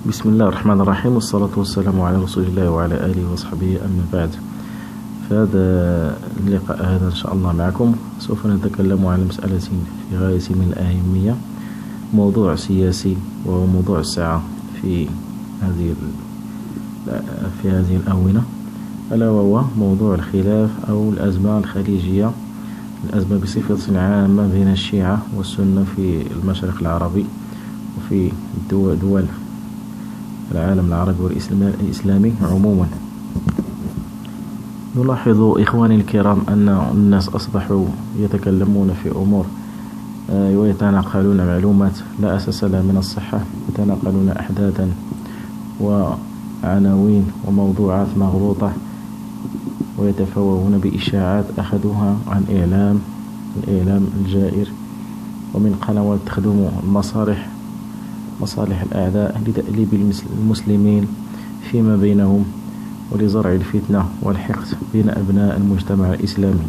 بسم الله الرحمن الرحيم، والصلاة والسلام على رسول الله وعلى آله وصحبه. أما بعد، في هذا اللقاء هذا إن شاء الله معكم سوف نتكلم عن مسألة في غاية من الأهمية، موضوع سياسي وهو موضوع الساعة في هذه الآونة، ألا وهو موضوع الخلاف أو الأزمة الخليجية، الأزمة بصفة عامة بين الشيعة والسنة في المشرق العربي وفي دول العالم العربي والإسلامي عموما. نلاحظ إخواني الكرام أن الناس أصبحوا يتكلمون في أمور ويتناقلون معلومات لا أساس لها من الصحة، يتناقلون أحداثا وعناوين وموضوعات مغلوطة، ويتفوهون بإشاعات أخذوها عن الإعلام الجائر ومن قنوات تخدم مصالح الأعداء لتأليب المسلمين فيما بينهم ولزرع الفتنة والحقد بين أبناء المجتمع الإسلامي.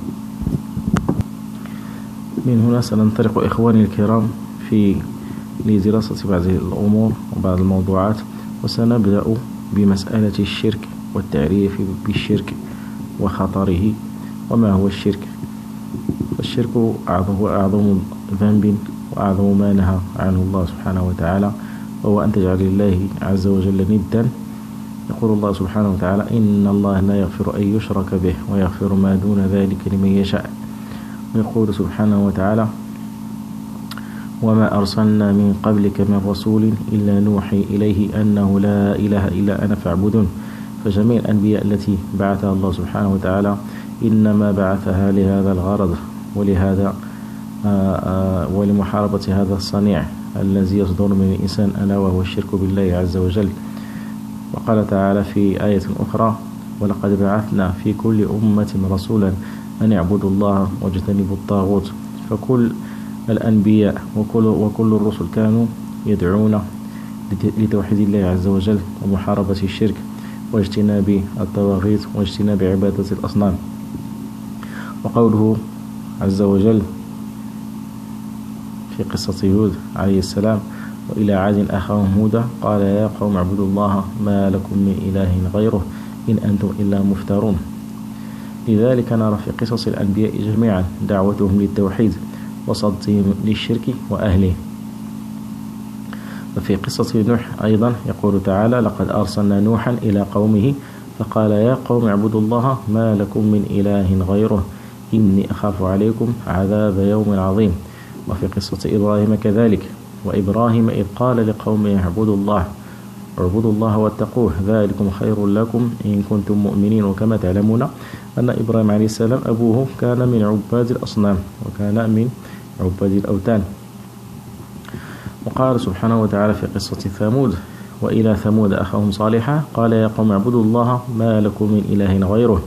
من هنا سننطلق إخواني الكرام لدراسة بعض الأمور وبعض الموضوعات، وسنبدأ بمسألة الشرك والتعريف بالشرك وخطره. وما هو الشرك؟ الشرك هو أعظم ذنب وأعظم ما نهى عنه الله سبحانه وتعالى، وهو أن تجعل الله عز وجل ندا. يقول الله سبحانه وتعالى: إن الله لا يغفر أن يشرك به ويغفر ما دون ذلك لمن يشاء. ويقول سبحانه وتعالى: وما أرسلنا من قبلك من رسول إلا نوحي إليه أنه لا إله إلا أنا فاعبدون. فجميع الأنبياء التي بعثها الله سبحانه وتعالى إنما بعثها لهذا الغرض ولمحاربة هذا الصنيع الذي يصدر من الإنسان، ألا وهو الشرك بالله عز وجل. وقال تعالى في آية أخرى: ولقد بعثنا في كل أمة رسولا أن يعبدوا الله واجتنبوا الطاغوت. فكل الأنبياء وكل الرسل كانوا يدعون لتوحيد الله عز وجل ومحاربة الشرك واجتناب الطواغيت واجتناب عبادة الأصنام. وقوله عز وجل في قصة هود عليه السلام: وإلى عاد أخاهم هودا قال يا قوم اعبدوا الله ما لكم من إله غيره إن أنتم إلا مفترون. لذلك نرى في قصص الأنبياء جميعا دعوتهم للتوحيد وصدهم للشرك وأهله. وفي قصة نوح أيضا يقول تعالى: لقد أرسلنا نوحا إلى قومه فقال يا قوم اعبدوا الله ما لكم من إله غيره إني أخاف عليكم عذاب يوم عظيم. وفي قصة إبراهيم كذلك: وإبراهيم إذ قال لقومه اعبدوا الله واتقوه ذلكم خير لكم إن كنتم مؤمنين. وكما تعلمون أن إبراهيم عليه السلام أبوه كان من عباد الأصنام وكان من عباد الأوثان. وقال سبحانه وتعالى في قصة ثمود: وإلى ثمود أخاهم صالحا قال يا قوم اعبدوا الله ما لكم من إله غيره.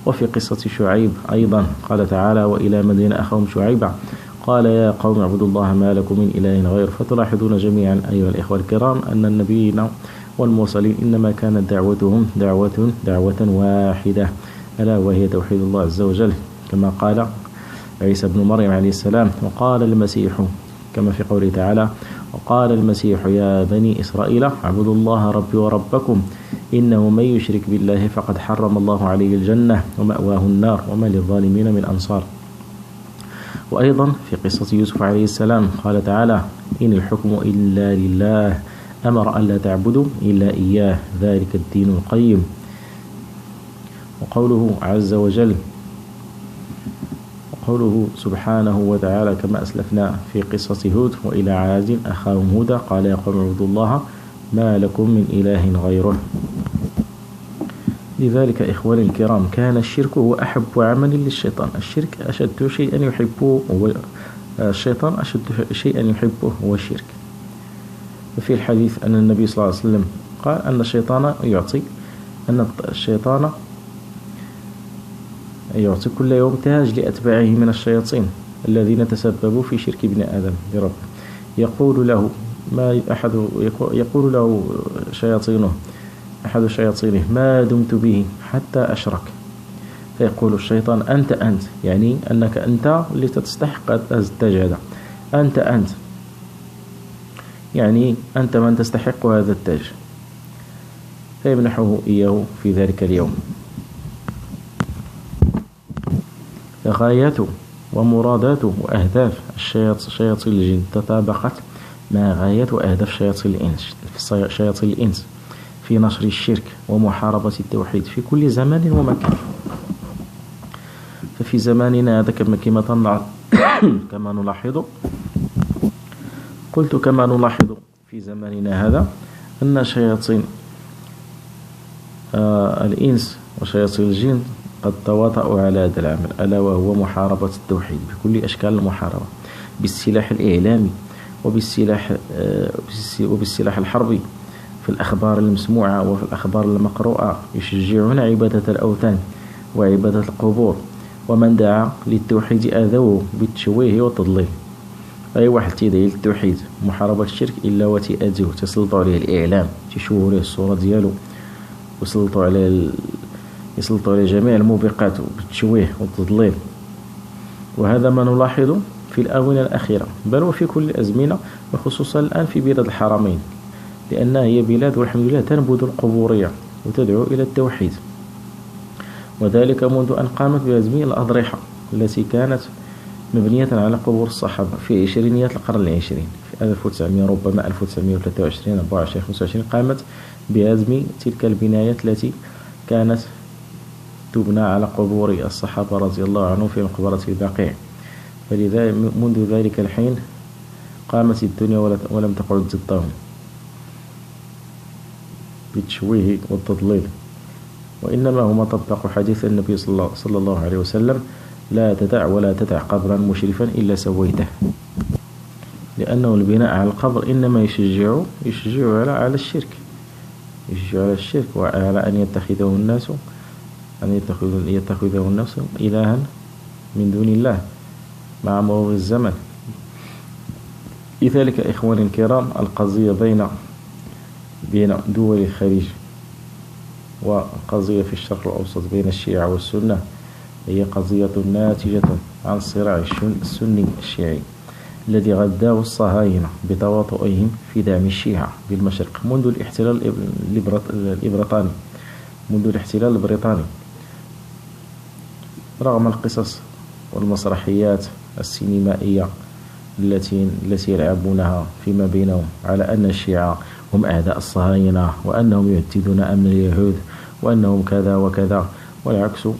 وفي قصة شعيب أيضا قال تعالى: وإلى مدين أخاهم شعيبا قال يا قوم اعبدوا الله ما لكم من إله غيره. فتلاحظون جميعا أيها الإخوة الكرام أن النبيين والمرسلين إنما كانت دعوتهم دعوة واحدة، ألا وهي توحيد الله عز وجل، كما قال عيسى بن مريم عليه السلام: وقال المسيح، كما في قوله تعالى: وقال المسيح يا بني إسرائيل اعبدوا الله ربي وربكم إنه من يشرك بالله فقد حرم الله عليه الجنة ومأواه النار وما للظالمين من أنصار. وأيضا في قصة يوسف عليه السلام قال تعالى: إن الحكم إلا لله أمر أن لا تعبدوا إلا إياه ذلك الدين القيم. وقوله عز وجل وقوله سبحانه وتعالى كما أسلفنا في قصة هود: وإلى عاد أخاهم هودا قال يا قوم اعبدوا الله ما لكم من إله غيره. لذلك إخواني الكرام كان الشرك هو أحب عمل للشيطان. الشرك أشد شيئا يحبه الشيطان أشد شيئا يحبه هو الشرك. وفي الحديث أن النبي صلى الله عليه وسلم قال أن الشيطان يعطي كل يوم تاج لأتباعه من الشياطين الذين تسببوا في شرك ابن آدم بربه. يقول له أحد شياطينه ما دمت به حتى أشرك. فيقول الشيطان أنت يعني أنك أنت اللي تستحق التاج هذا، أنت يعني أنت من تستحق هذا التاج. فيمنحه إياه في ذلك اليوم. غايات ومرادات وأهداف شياطين الجن تطابقت مع غايات وأهداف شياطين الإنس في نشر الشرك ومحاربة التوحيد في كل زمان ومكان. ففي زماننا هذا كما نلاحظ في زماننا هذا أن شياطين الإنس وشياطين الجن قد تواطؤوا على هذا العمل، ألا وهو محاربة التوحيد بكل أشكال المحاربة، بالسلاح الإعلامي وبالسلاح الحربي، في الأخبار المسموعة وفي الأخبار المقروءة. يشجعون عبادة الأوثان وعبادة القبور، ومن دعا للتوحيد آذوه بالتشويه والتضليل. أي واحد تيدعي للتوحيد محاربة الشرك إلا وتأذوه، تسلطوا عليه الإعلام، تشوهوا له الصورة ديالو، ويسلطوا على جميع الموبقات بالتشويه والتضليل. وهذا ما نلاحظه في الآونة الأخيرة، بل وفي كل الأزمنة، وخصوصا الآن في بلاد الحرمين، لأنها هي بلاد والحمد لله تنبذ القبورية وتدعو إلى التوحيد، وذلك منذ أن قامت بهدم الأضرحة التي كانت مبنية على قبور الصحابة في عشرينيات القرن العشرين، في 1900 ربما 1923 24 25 قامت بهدم تلك البنايات التي كانت تبنى على قبور الصحابة رضي الله عنهم في مقبرة البقيع. فلذا منذ ذلك الحين قامت الدنيا ولم تقعد ضدهم بالتشويه والتضليل، وإنما هم طبقوا حديث النبي صلى الله عليه وسلم: لا تدع ولا تدع قبرا مشرفا إلا سويته. لأنه البناء على القبر إنما يشجع على الشرك، وعلى أن يتخذه الناس إلها من دون الله مع مرور الزمن. لذلك إخواني الكرام، القضية بين دول الخليج وقضية في الشرق الأوسط بين الشيعة والسنة هي قضية ناتجة عن الصراع السني الشيعي الذي غذاه الصهاينة بتواطؤهم في دعم الشيعة بالمشرق منذ الاحتلال البريطاني، رغم القصص والمسرحيات السينمائية التي يلعبونها فيما بينهم على أن الشيعة هم أعداء الصهاينة، وأنهم يهددون أمن اليهود، وأنهم كذا وكذا. والعكس هو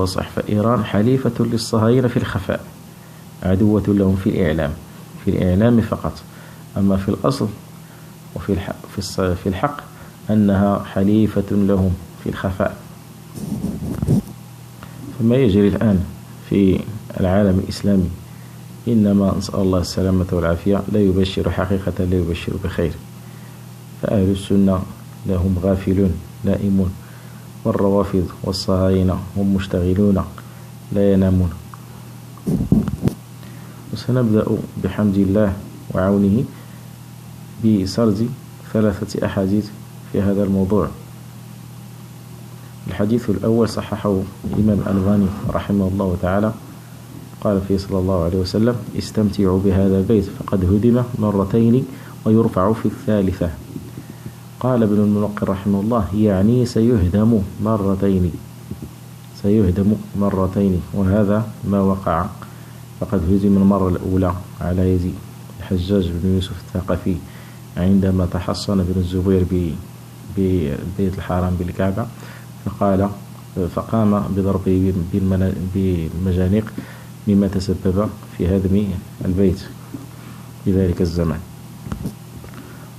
الصحيح، فإيران حليفة للصهاينة في الخفاء، عدوة لهم في الإعلام فقط، أما في الأصل في الحق أنها حليفة لهم في الخفاء. فما يجري الآن في العالم الإسلامي إنما نسأل الله السلامة والعافية لا يبشر بخير. فأهل السنة لهم غافلون نائمون، والروافض والصهاينة هم مشتغلون لا ينامون. وسنبدأ بحمد الله وعونه بسرد 3 أحاديث في هذا الموضوع. الحديث الأول صححه الإمام الألباني رحمه الله تعالى، قال فيه صلى الله عليه وسلم: استمتعوا بهذا البيت فقد هدم مرتين ويرفع في الثالثة. قال ابن المنقر رحمه الله: يعني سيهدم مرتين، وهذا ما وقع، فقد هزم المرة الأولى على يد الحجاج بن يوسف الثقفي عندما تحصن ابن الزبير ببيت الحرام بالكعبة، فقام بضربه بالمجانيق، مما تسبب في هدم البيت في ذلك الزمان.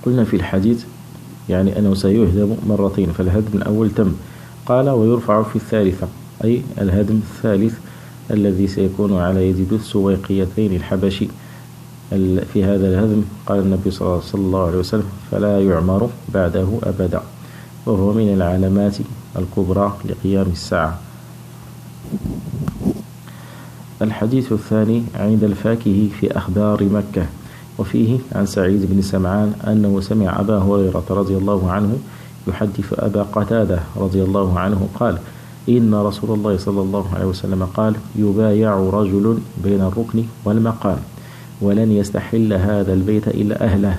قلنا في الحديث يعني أنه سيهدم مرتين، فالهدم الأول تم. قال: ويرفع في الثالثة، أي الهدم الثالث الذي سيكون على يد ذو السويقيتين الحبشي. في هذا الهدم قال النبي صلى الله عليه وسلم: فلا يعمر بعده أبدا، وهو من العلامات الكبرى لقيام الساعة. الحديث الثاني عند الفاكهي في أخبار مكة، وفيه عن سعيد بن سمعان أنه سمع أبا هريرة رضي الله عنه يحدث أبا قتادة رضي الله عنه قال: إن رسول الله صلى الله عليه وسلم قال: يبايع رجل بين الركن والمقام، ولن يستحل هذا البيت إلا أهله،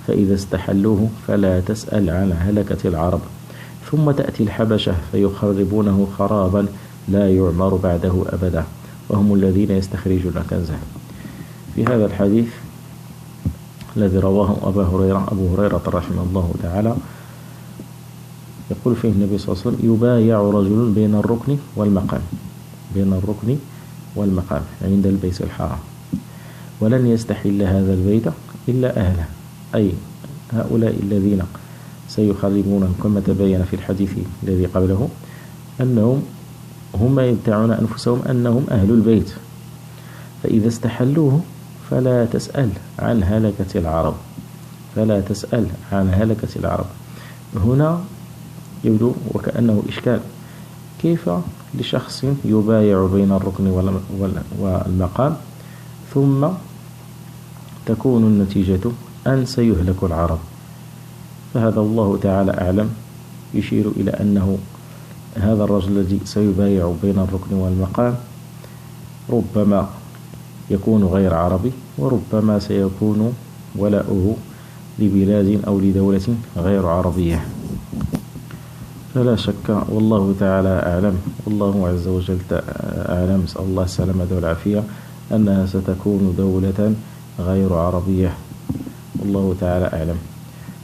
فإذا استحلوه فلا تسأل عن هلكة العرب. ثم تأتي الحبشة فيخربونه خرابا لا يعمر بعده أبدا، وهم الذين يستخرجون كنزه. في هذا الحديث الذي رواه أبو هريرة رحمه الله تعالى، يقول فيه النبي صلى الله عليه وسلم: يبايع رجل بين الركن والمقام، بين الركن والمقام عند البيت الحرام، ولن يستحل هذا البيت إلا أهله، أي هؤلاء الذين سيخربون كما تبين في الحديث الذي قبله أنهم هم يدعون أنفسهم أنهم أهل البيت، فإذا استحلوه فلا تسأل عن هلكة العرب، فلا تسأل عن هلكة العرب. هنا يبدو وكأنه إشكال، كيف لشخص يبايع بين الركن والمقام ثم تكون النتيجة أن سيهلك العرب؟ فهذا الله تعالى أعلم، يشير إلى أنه هذا الرجل الذي سيبايع بين الركن والمقام ربما يكون غير عربي، وربما سيكون ولاؤه لبلاد أو لدولة غير عربية، فلا شك والله تعالى أعلم، والله عز وجل أعلم، نسأل الله السلامة والعافية، أنها ستكون دولة غير عربية، والله تعالى أعلم.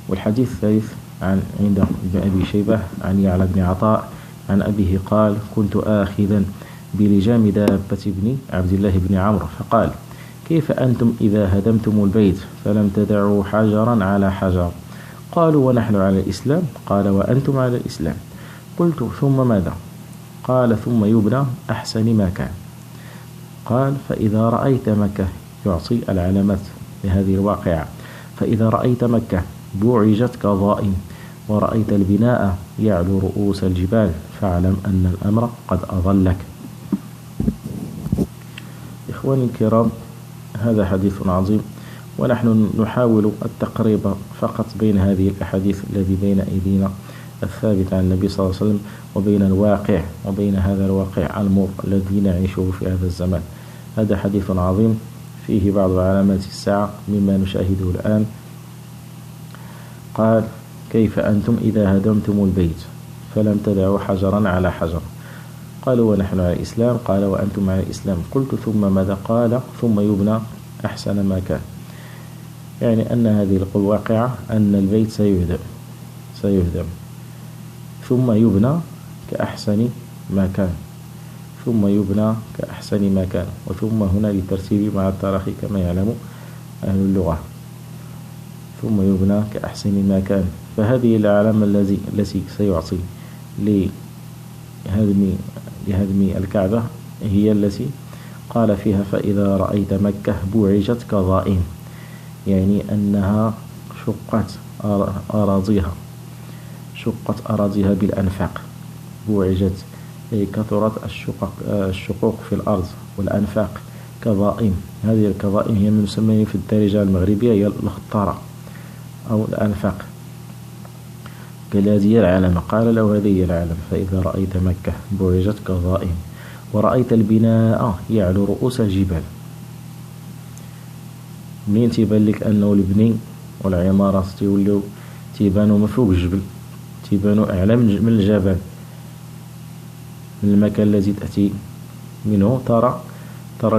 والحديث الثالث عند ابن أبي شيبة عن يعلى بن عطاء عن أبيه قال: كنت آخذا بلجام دابة ابن عبد الله بن عمرو فقال: كيف أنتم إذا هدمتم البيت فلم تدعوا حجرا على حجر؟ قالوا: ونحن على الإسلام. قال: وأنتم على الإسلام. قلت: ثم ماذا؟ قال: ثم يبنى أحسن ما كان. قال: فإذا رأيت مكة، يعطي العلامات لهذه الواقعة، فإذا رأيت مكة بوعجت كظائم، ورأيت البناء يعلو رؤوس الجبال، فاعلم أن الأمر قد أضلك. إخواني الكرام، هذا حديث عظيم، ونحن نحاول التقريب فقط بين هذه الأحاديث التي بين أيدينا الثابتة عن النبي صلى الله عليه وسلم وبين الواقع، وبين هذا الواقع المر الذي نعيشه في هذا الزمان. هذا حديث عظيم فيه بعض علامات الساعة مما نشاهده الآن. قال: كيف أنتم إذا هدمتم البيت فلم تدعوا حجرا على حجر؟ قالوا: ونحن على الإسلام. قال: وأنتم على الإسلام. قلت: ثم ماذا؟ قال: ثم يبنى أحسن ما كان، يعني أن هذه الواقعة أن البيت سيهدم ثم يبنى كأحسن ما كان، ثم يبنى كأحسن ما كان، وثم هنا للترتيب مع التراخي كما يعلم أهل اللغة، ثم يبنى كأحسن ما كان. فهذه العلامة التي سيعطي لهدم الكعبة هي التي قال فيها: فإذا رأيت مكة بوعجت كظائم، يعني أنها شقت أراضيها بالأنفاق، بوعجت أي كثرت الشقوق في الأرض والأنفاق كظائم. هذه الكظائم هي من يسمى في الدارجة المغربية هي الخطارة أو الأنفاق، قال هذه العلامة. قال له: هذه هي العلامة، فإذا رأيت مكة بوعجت كظائم، ورأيت البناء يعلو رؤوس الجبال. منين تيبان لك أنه البني والعمارات تيبانوا من فوق الجبل، تيبانوا أعلى من الجبل، من المكان الذي تأتي منه ترى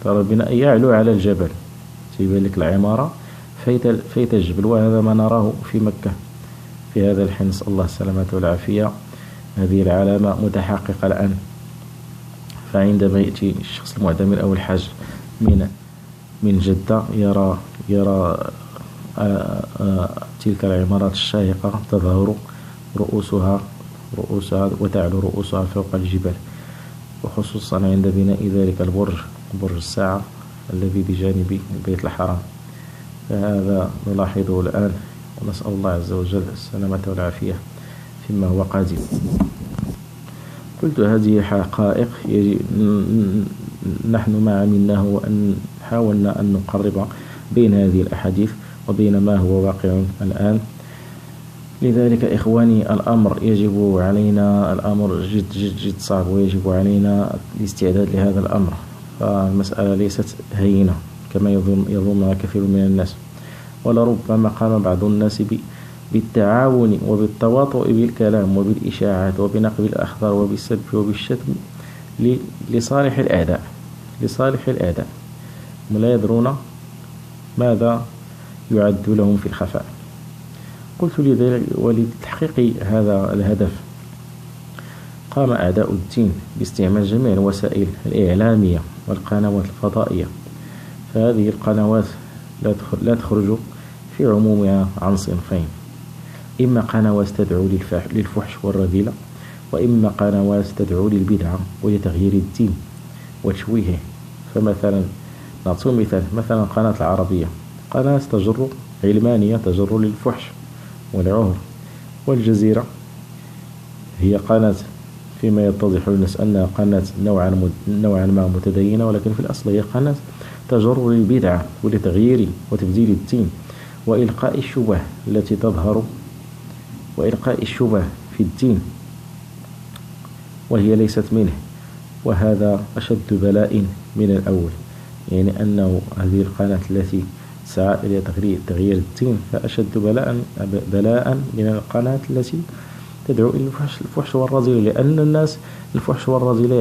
البناء يعلو على الجبل، تيبان لك العمارة فيت الجبل. وهذا ما نراه في مكة في هذا الحين، نسأل الله السلامة والعافية. هذه العلامة متحققة الآن. فعندما يأتي الشخص المعتمر أو الحاج من جدة يرى تلك العمارات الشاهقة تظهر رؤوسها وتعلو رؤوسها فوق الجبال، وخصوصا عند بناء ذلك برج الساعة الذي بجانب البيت الحرام. فهذا نلاحظه الآن، ونسأل الله عز وجل السلامة والعافية فيما هو قادم. قلت: هذه حقائق نحن ما عملناه وأن حاولنا أن نقرب بين هذه الأحاديث وبين ما هو واقع الآن. لذلك إخواني الأمر يجب علينا، الأمر جد جد جد صعب، ويجب علينا الاستعداد لهذا الأمر. فالمسألة ليست هينة كما يظنها كثير من الناس. ولربما قام بعض الناس بالتعاون وبالتواطؤ بالكلام وبالإشاعات وبنقل الأخبار وبالسب وبالشتم لصالح الأعداء، لصالح الأعداء، ولا يدرون ماذا يعد لهم في الخفاء. قلت لذلك ولتحقيق هذا الهدف قام أعداء الدين باستعمال جميع الوسائل الإعلامية والقنوات الفضائية. فهذه القنوات لا تخرج في عمومها عن صنفين: إما قنوات تدعو للفحش والرذيلة، وإما قنوات تدعو للبدعة ولتغيير الدين وتشويهه. فمثلا نعطي مثال، مثلا قناة العربية، قناة تجر علمانية تجر للفحش والعهر. والجزيرة هي قناة فيما يتضح للناس أنها قناة نوعا ما متدينة، ولكن في الأصل هي قناة تجر للبدعة ولتغيير وتبديل الدين وإلقاء الشبه التي تظهر، وإلقاء الشبه في الدين وهي ليست منه. وهذا أشد بلاء من الأول، يعني أنه هذه القناة التي تسعى إلى تغيير الدين فأشد بلاء من القناة التي تدعو إلى الفحش والرذيلة، لأن الناس الفحش والرذيلة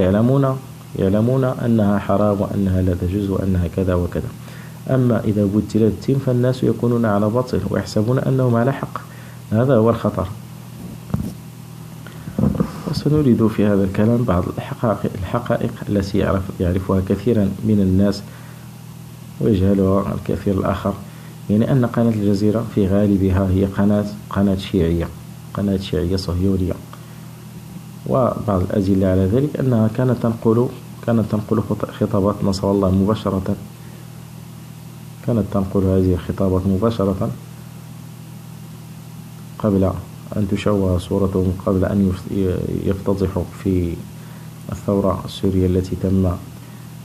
يعلمون أنها حرام وأنها لا تجوز وأنها كذا وكذا. أما إذا بدل الدين فالناس يكونون على باطل ويحسبون أنهم على حق. هذا هو الخطر. وسنريد في هذا الكلام بعض الحقائق التي يعرفها كثيرا من الناس ويجهلها الكثير الآخر، يعني أن قناة الجزيرة في غالبها هي قناة شيعية، قناة شيعية صهيونية. وبعض الأدلة على ذلك أنها كانت تنقل خطابات نصر الله مباشرة، كانت تنقل هذه الخطابات مباشرة قبل أن تشوه صورتهم، قبل أن يفتضحوا في الثورة السورية التي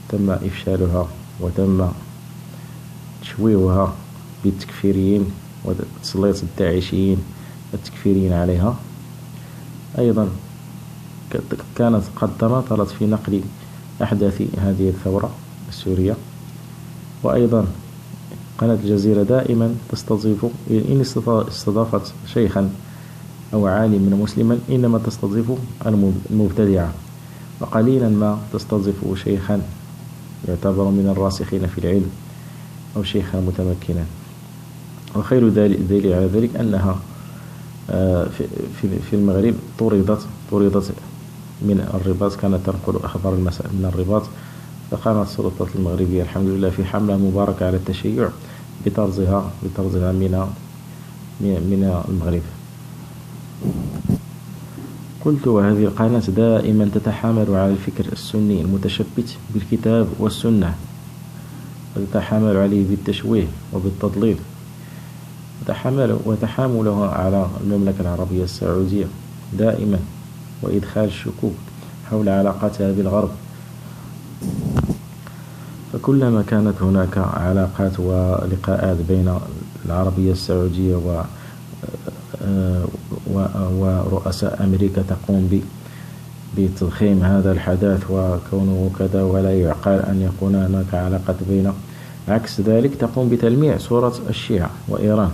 تم إفشالها وتم تشويهها بالتكفيريين وتسليط الداعشيين التكفيريين عليها. أيضا كانت قد تماطلت في نقل أحداث هذه الثورة السورية. وأيضا قناة الجزيرة دائما تستضيف، إن استضافت شيخا أو عالما مسلما إنما تستضيف المبتدعة، وقليلا ما تستضيف شيخا يعتبر من الراسخين في العلم أو شيخا متمكنا. وخير دليل على ذلك أنها في المغرب طردت من الرباط، كانت تنقل أخبار المساء من الرباط، فقامت السلطات المغربية الحمد لله في حملة مباركة على التشيع بطردها من المغرب. قلت وهذه القناة دائما تتحامل على الفكر السني المتشبت بالكتاب والسنة، وتتحامل عليه بالتشويه وبالتضليل، وتحاملها على المملكة العربية السعودية دائما وإدخال الشكوك حول علاقاتها بالغرب. فكلما كانت هناك علاقات ولقاءات بين العربية السعودية ورؤساء أمريكا تقوم بتضخيم هذا الحدث وكونه كذا، ولا يعقل أن يكون هناك علاقة بين، عكس ذلك تقوم بتلميع صورة الشيعة وإيران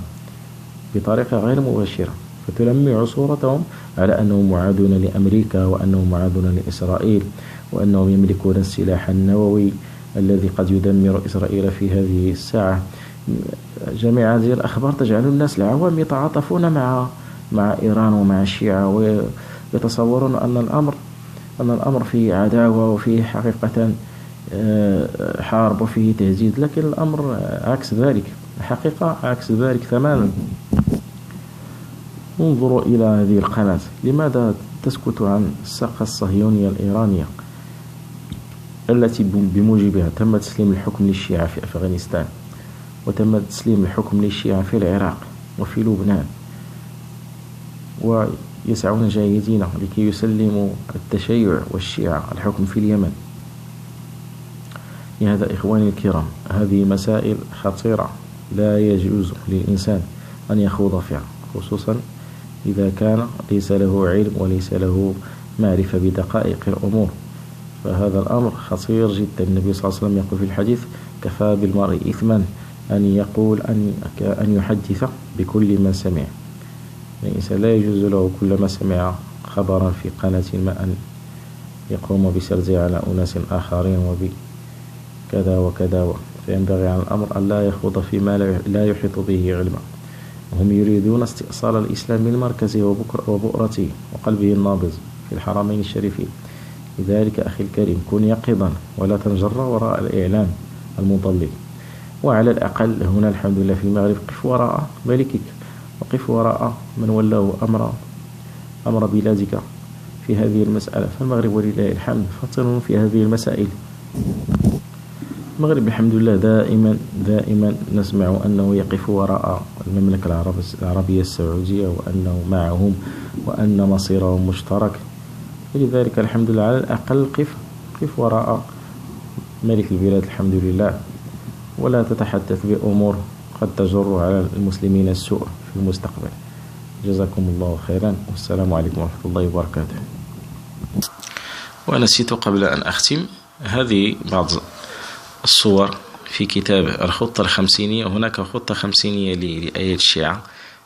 بطريقة غير مباشرة، فتلمع صورتهم على أنهم معادون لأمريكا وأنهم معادون لإسرائيل وأنهم يملكون السلاح النووي الذي قد يدمر إسرائيل في هذه الساعة. جميع هذه الأخبار تجعل الناس العوام يتعاطفون مع إيران ومع الشيعة، ويتصورون أن الأمر فيه عداوة وفيه حقيقة حرب وفيه تهديد، لكن الأمر عكس ذلك، الحقيقة عكس ذلك تماما. انظروا إلى هذه القناة، لماذا تسكت عن الساقة الصهيونية الإيرانية التي بموجبها تم تسليم الحكم للشيعة في أفغانستان، وتم تسليم الحكم للشيعة في العراق وفي لبنان، ويسعون جاهدين لكي يسلموا التشيع والشيعة الحكم في اليمن. لهذا إخواني الكرام، هذه مسائل خطيرة لا يجوز للإنسان أن يخوض فيها، خصوصا إذا كان ليس له علم وليس له معرفة بدقائق الأمور، فهذا الأمر خطير جدا. النبي صلى الله عليه وسلم يقول في الحديث: كفى بالمرء إثما أن يقول أن يحدث بكل ما سمع. الإنسان لا يجوز له كلما سمع خبرا في قناة ما أن يقوم بسرده على أناس آخرين وبكذا وكذا، فينبغي على الأمر أن لا يخوض فيما لا يحيط به علما. وهم يريدون استئصال الإسلام من مركزه وبؤرته وقلبه النابض في الحرمين الشريفين. لذلك أخي الكريم كن يقظا ولا تنجر وراء الإعلام المضلل، وعلى الأقل هنا الحمد لله في المغرب قف وراء ملكك، وقف وراء من ولاه أمر بلادك في هذه المسألة. فالمغرب ولله الحمد فطن في هذه المسائل. المغرب الحمد لله دائما نسمع أنه يقف وراء المملكة العربية السعودية، وأنه معهم، وأن مصيرهم مشترك. ولذلك الحمد لله على الأقل قف وراء ملك البلاد الحمد لله، ولا تتحدث بأمور قد تجر على المسلمين السوء في المستقبل. جزاكم الله خيرا، والسلام عليكم ورحمة الله وبركاته. ونسيت قبل أن أختم هذه بعض الصور في كتاب الخطة الخمسينية. هناك خطة خمسينية لآيات الشيعة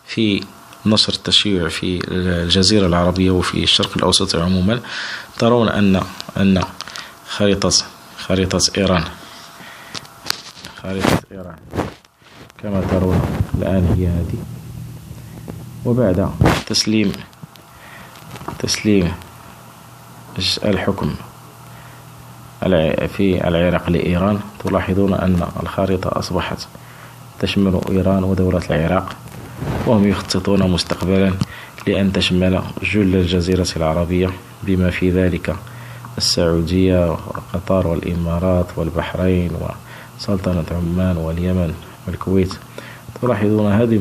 في نشر التشيع في الجزيرة العربية وفي الشرق الأوسط عموما. ترون أن خريطة إيران كما ترون الآن هي هذه. وبعد تسليم الحكم في العراق لإيران، تلاحظون أن الخارطة أصبحت تشمل إيران ودولة العراق، وهم يخططون مستقبلا لأن تشمل جل الجزيرة العربية بما في ذلك السعودية وقطر والإمارات والبحرين وسلطنة عمان واليمن والكويت. تلاحظون هذه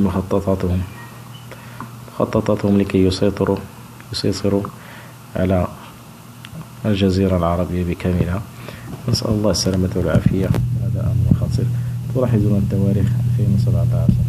مخططاتهم لكي يسيطروا على الجزيرة العربية بكاملها. نسأل الله السلامة والعافية. هذا أمر خطير. تلاحظون التواريخ 2017